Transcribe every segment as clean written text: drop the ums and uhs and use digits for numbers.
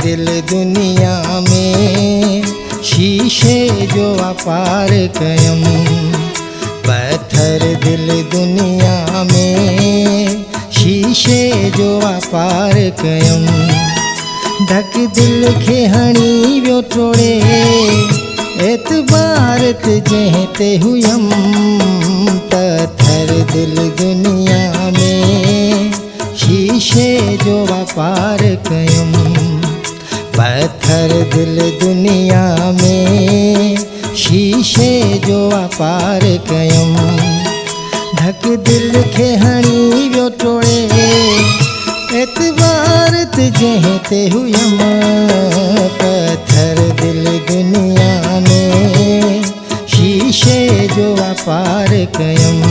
दिल दुनिया में शीशे जो वापार कयम। पत्थर दिल दुनिया में शीशे जो वापार कयम। धक दिल खे हणी वियो टोड़े एतबारत जंहिं ते हुयम। पत्थर दिल दुनिया में शीशे जो वापार कयम। पत्थर दिल दुनिया में शीशे जो वापार कयम। धक दिल खे हणी वियो टोड़े एतबारत जंहिं ते हुयम। पत्थर दिल दुनिया में शीशे जो वापार कयम।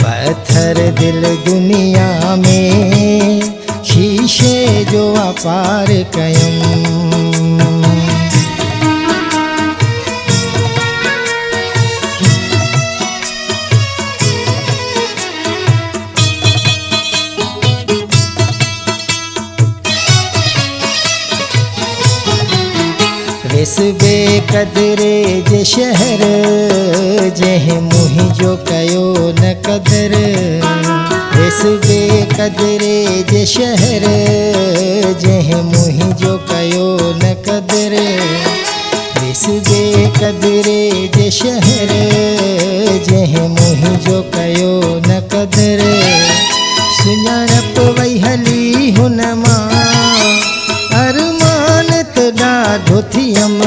पत्थर दिल दुनिया में शीशे जो वापार कयम। वेस बेक़दरे जे शहर जंहिं मुंहिंजो कयो न क़दर। वेस बेक़दरे जे शहर जंहिं मुंहिंजो कयो न क़दर। वेस बेक़दरे जे शहर जंहिं मुंहिंजो कयो न क़दर। सुञाणप वई हली हुन मां अरमान त ॾाढो थियम।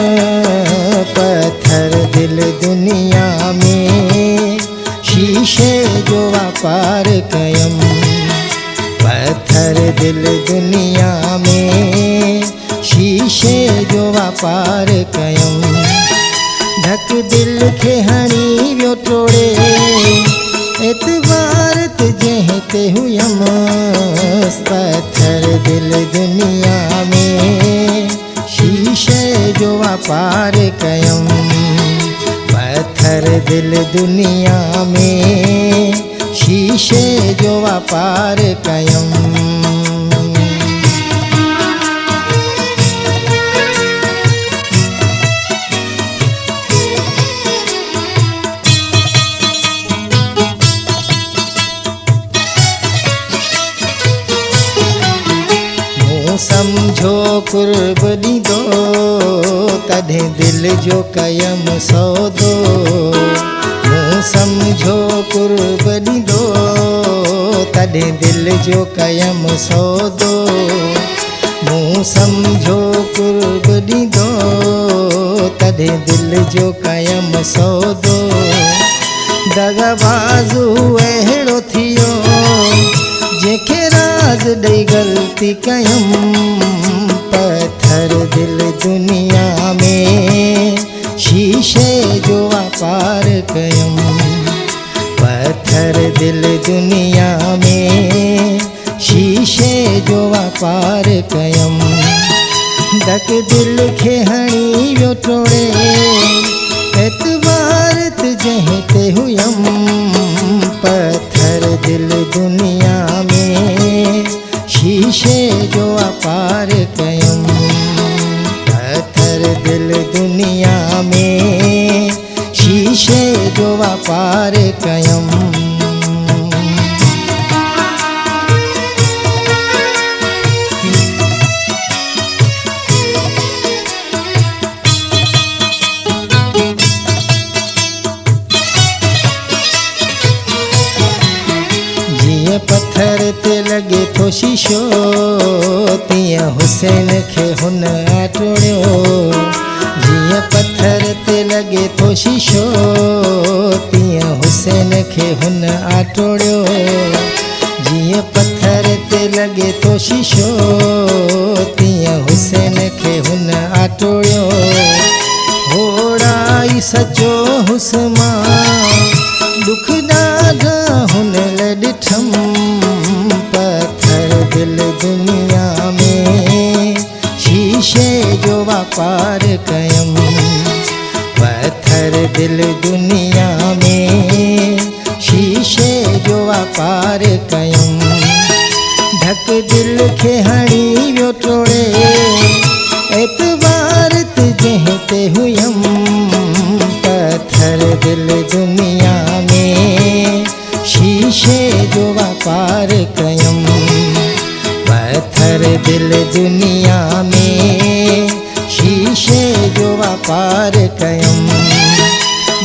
पत्थर दिल दुनिया में शीशे जो वापार कयम। पत्थर दिल दुनिया में शीशे जो वापार कयम। धक दिल खे हणी वियो टोड़े एतबारत जंहिं ते हुयम। पत्थर दिल दुनिया में शीशे जो वापार कयम। पत्थर दिल दुनिया में शीशे जो वापार कयम। समझो कुर्ब ॾींदो तॾहिं दिल जो कयम सौदो। मूं समझो कुर्ब ॾींदो तॾहिं दिल जो कयम सौदो। मूं समझो कुर्ब ॾींदो तॾहिं दिल जो कयम सौदो। दगाबाज़ू अहिड़ो थियो जंहिंखे राज़ ॾेई ग़लती कयम। पत्थर दिल दुनिया में शीशे जो वापार कयम। पत्थर दिल दुनिया में शीशे जो वापार कयम। धक दिल खे हणी वियो टोड़े एतबारत जंहिं ते हुयम। पत्थर दिल दुनिया में शीशे जो वापार कयम। पत्थर दिल दुनिया में शीशे जो वापार कयम। पत्थर ते लॻे थो शीशो तीअं हुसैन खे हुन आटोड़ियो। जीअं पत्थर ते लॻे थो शीशो तीअं हुसैन खे हुन आटोड़ियो। जीअं पत्थर ते लॻे थो शीशो तीअं हुसैन खे हुन आटोड़ियो। होड़ाई सचो हुस्मा दुख ॾाढा हुन लाइ ॾिठम। पत्थर दिल दुनिया में शीशे जो वापार कयम। पत्थर दिल दुनिया में शीशे जो वापार कयम। धक दिल खे हणी वियो टोड़े एतबार जंहिं ते हुयमि पत्थर दिल दुनिया में शीशे जो वापार कयमि पत्थर दिल दुनिया में शीशे जो वापार कयमि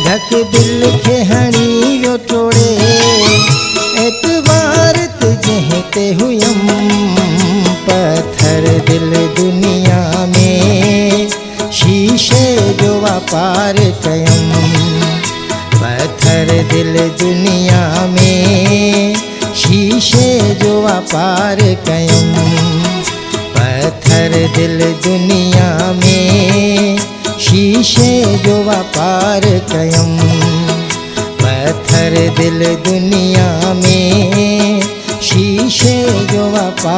धक दिल खे हणी वियो टोड़े एतबार जंहिं ते हुयमि पत्थर दिल दुनिया में शीशे जो वापार कयमि पत्थर दिल दुनिया में शीशे जो वापार कयमि पत्थर दिल दुनिया में शीशे जो वापार कयमि पत्थर दिल दुनिया में शीशे जो वापार